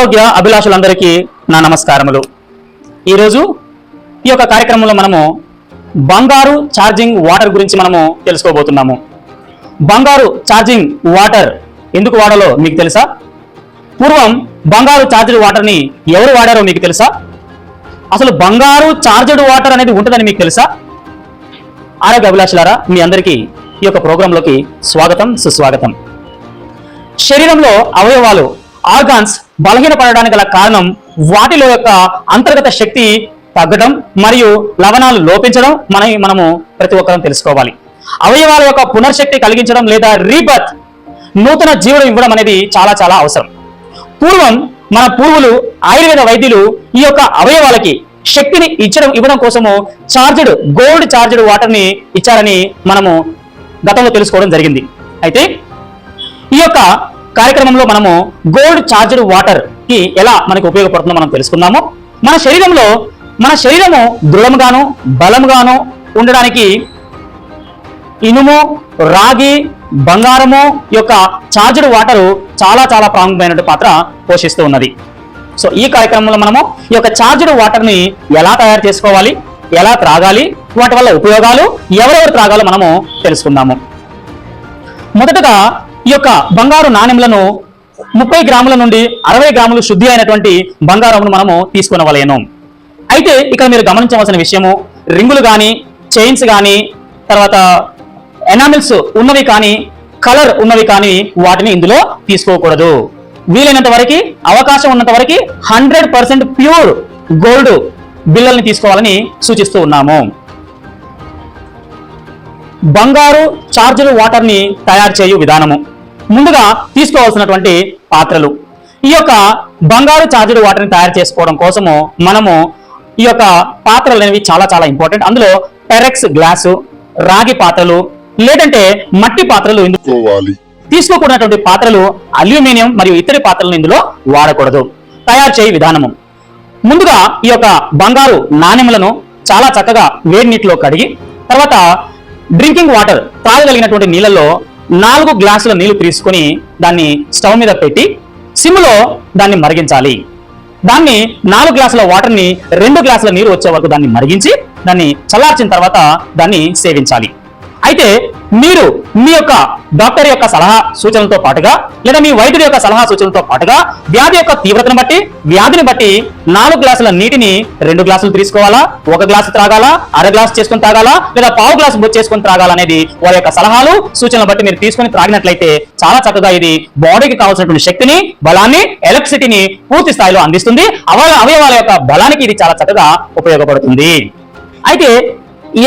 ఆరోగ్య అభిలాషులందరికీ నా నమస్కారములు. ఈరోజు ఈ యొక్క కార్యక్రమంలో మనము బంగారు ఛార్జింగ్ వాటర్ గురించి మనము తెలుసుకోబోతున్నాము. బంగారు ఛార్జింగ్ వాటర్ ఎందుకు వాడాలో మీకు తెలుసా? పూర్వం బంగారు ఛార్జ్డ్ వాటర్ని ఎవరు వాడారో మీకు తెలుసా? అసలు బంగారు ఛార్జ్డ్ వాటర్ అనేది ఉంటుందని మీకు తెలుసా? ఆరోగ్య అభిలాషులారా, మీ అందరికీ ఈ యొక్క ప్రోగ్రాంలోకి స్వాగతం, సుస్వాగతం. శరీరంలో అవయవాలు ఆర్గాన్స్ బలహీనపడడానికి గల కారణం వాటిలో యొక్క అంతర్గత శక్తి తగ్గడం మరియు లవణాలు లోపించడం మనము ప్రతి ఒక్కరం తెలుసుకోవాలి. అవయవాల యొక్క పునర్శక్తి కలిగించడం లేదా రీబర్త్, నూతన జీవనం ఇవ్వడం అనేది చాలా చాలా అవసరం. పూర్వం మన పూర్వులు ఆయుర్వేద వైద్యులు ఈ యొక్క అవయవాలకి శక్తిని ఇవ్వడం కోసము గోల్డ్ ఛార్జ్డ్ వాటర్ని ఇచ్చారని మనము గతంలో తెలుసుకోవడం జరిగింది. అయితే ఈ యొక్క కార్యక్రమంలో మనము గోల్డ్ ఛార్జ్డ్ వాటర్ కి ఎలా మనకు ఉపయోగపడుతుందో మనం తెలుసుకుందాము. మన శరీరము దృఢంగాను బలంగాను ఉండడానికి ఇనుము, రాగి, బంగారము యొక్క ఛార్జ్డ్ వాటరు చాలా చాలా ప్రాముఖ్యమైన పాత్ర పోషిస్తూ ఉన్నది. సో ఈ కార్యక్రమంలో మనము ఈ యొక్క ఛార్జ్డ్ వాటర్ని ఎలా తయారు చేసుకోవాలి, ఎలా త్రాగాలి, వాటి వల్ల ఉపయోగాలు, ఎవరెవరు త్రాగాలో మనము తెలుసుకుందాము. మొదటగా ఈ యొక్క బంగారు నాణ్యములను 30 గ్రాముల నుండి 60 గ్రాములు శుద్ధి అయినటువంటి బంగారమును మనము తీసుకునవలేను. అయితే ఇక్కడ మీరు గమనించవలసిన విషయము, రింగులు కానీ, చైన్స్ కానీ, తర్వాత ఎనామిల్స్ ఉన్నవి కానీ, కలర్ ఉన్నవి కానీ వాటిని ఇందులో తీసుకోకూడదు. వీలైనంత వరకు, అవకాశం ఉన్నంత వరకు 100% ప్యూర్ గోల్డ్ బిళ్ళల్ని తీసుకోవాలని సూచిస్తూ ఉన్నాము. బంగారు ఛార్జ్డ్ వాటర్ని తయారు చేయు విధానము. ముందుగా తీసుకోవాల్సినటువంటి పాత్రలు. ఈ యొక్క బంగారు ఛార్జ్డ్ వాటర్ని తయారు చేసుకోవడం కోసము మనము ఈ యొక్క పాత్రలు అనేవి చాలా చాలా ఇంపార్టెంట్. అందులో టెరెక్స్ గ్లాసు, రాగి పాత్రలు, లేదంటే మట్టి పాత్రలు తీసుకోకూడనటువంటి పాత్రలు, అల్యూమినియం మరియు ఇతర పాత్రలను ఇందులో వాడకూడదు. తయారు చేయ విధానము. ముందుగా ఈ యొక్క బంగారు నాణెములను చాలా చక్కగా వేడి నీటిలో కడిగి, తర్వాత డ్రింకింగ్ వాటర్ తాగగలిగినటువంటి నీళ్ళల్లో 4 గ్లాసుల నీళ్లు తీసుకొని దాన్ని స్టవ్ మీద పెట్టి సిమ్లో దాన్ని మరిగించాలి. దాన్ని 4 గ్లాసుల వాటర్ని 2 గ్లాసుల నీరు వచ్చే వరకు దాన్ని మరిగించి దాన్ని చల్లార్చిన తర్వాత దాన్ని సేవించాలి. అయితే మీరు మీ యొక్క డాక్టర్ యొక్క సలహా సూచనలతో పాటుగా లేదా మీ వైద్యుడి యొక్క సలహా సూచనలతో పాటుగా వ్యాధి యొక్క తీవ్రతను బట్టి, వ్యాధిని బట్టి 4 గ్లాసుల నీటిని 2 గ్లాసులు తీసుకోవాలా, 1 గ్లాసు త్రాగాలా, అర గ్లాసు చేసుకుని త్రాగాలా, లేదా పావు గ్లాసు చేసుకుని త్రాగాలా అనేది వారి యొక్క సలహాలు సూచనలు బట్టి మీరు తీసుకుని త్రాగినట్లయితే చాలా చక్కగా ఇది బాడీకి కావాల్సినటువంటి శక్తిని, బలాన్ని, ఎలక్ట్రిసిటీని పూర్తి స్థాయిలో అందిస్తుంది. అవయవాల యొక్క బలానికి ఇది చాలా చక్కగా ఉపయోగపడుతుంది. అయితే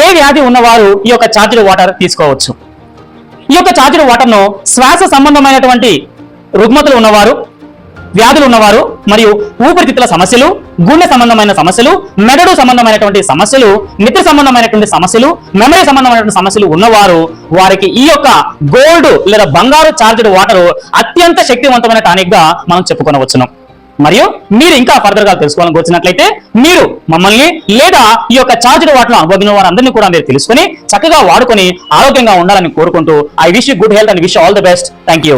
ఏ వ్యాధి ఉన్నవారు ఈ యొక్క ఛార్జ్డ్ వాటర్ తీసుకోవచ్చు. ఈ యొక్క ఛార్జ్డ్ వాటర్ను శ్వాస సంబంధమైనటువంటి రుగ్మతలు ఉన్నవారు, వ్యాధులు ఉన్నవారు, మరియు ఊపిరితిత్తుల సమస్యలు, గుండె సంబంధమైన సమస్యలు, మెదడు సంబంధమైనటువంటి సమస్యలు, నిద్ర సంబంధమైనటువంటి సమస్యలు, మెమరీ సంబంధమైనటువంటి సమస్యలు ఉన్నవారు వారికి ఈ యొక్క గోల్డ్ లేదా బంగారు ఛార్జ్డ్ వాటర్ అత్యంత శక్తివంతమైన టానిక్ గా మనం చెప్పుకొనవచ్చును. మరియు మీరు ఇంకా ఫర్దర్ గా తెలుసుకోవాలని వచ్చినట్లయితే మీరు మమ్మల్ని లేదా ఈ యొక్క ఛార్జ్డ్ వాటర్ అనుభవించిన వారందరినీ కూడా మీరు తెలుసుకొని చక్కగా వాడుకొని ఆరోగ్యంగా ఉండాలని కోరుకుంటూ I wish you good health and wish all the best. Thank you.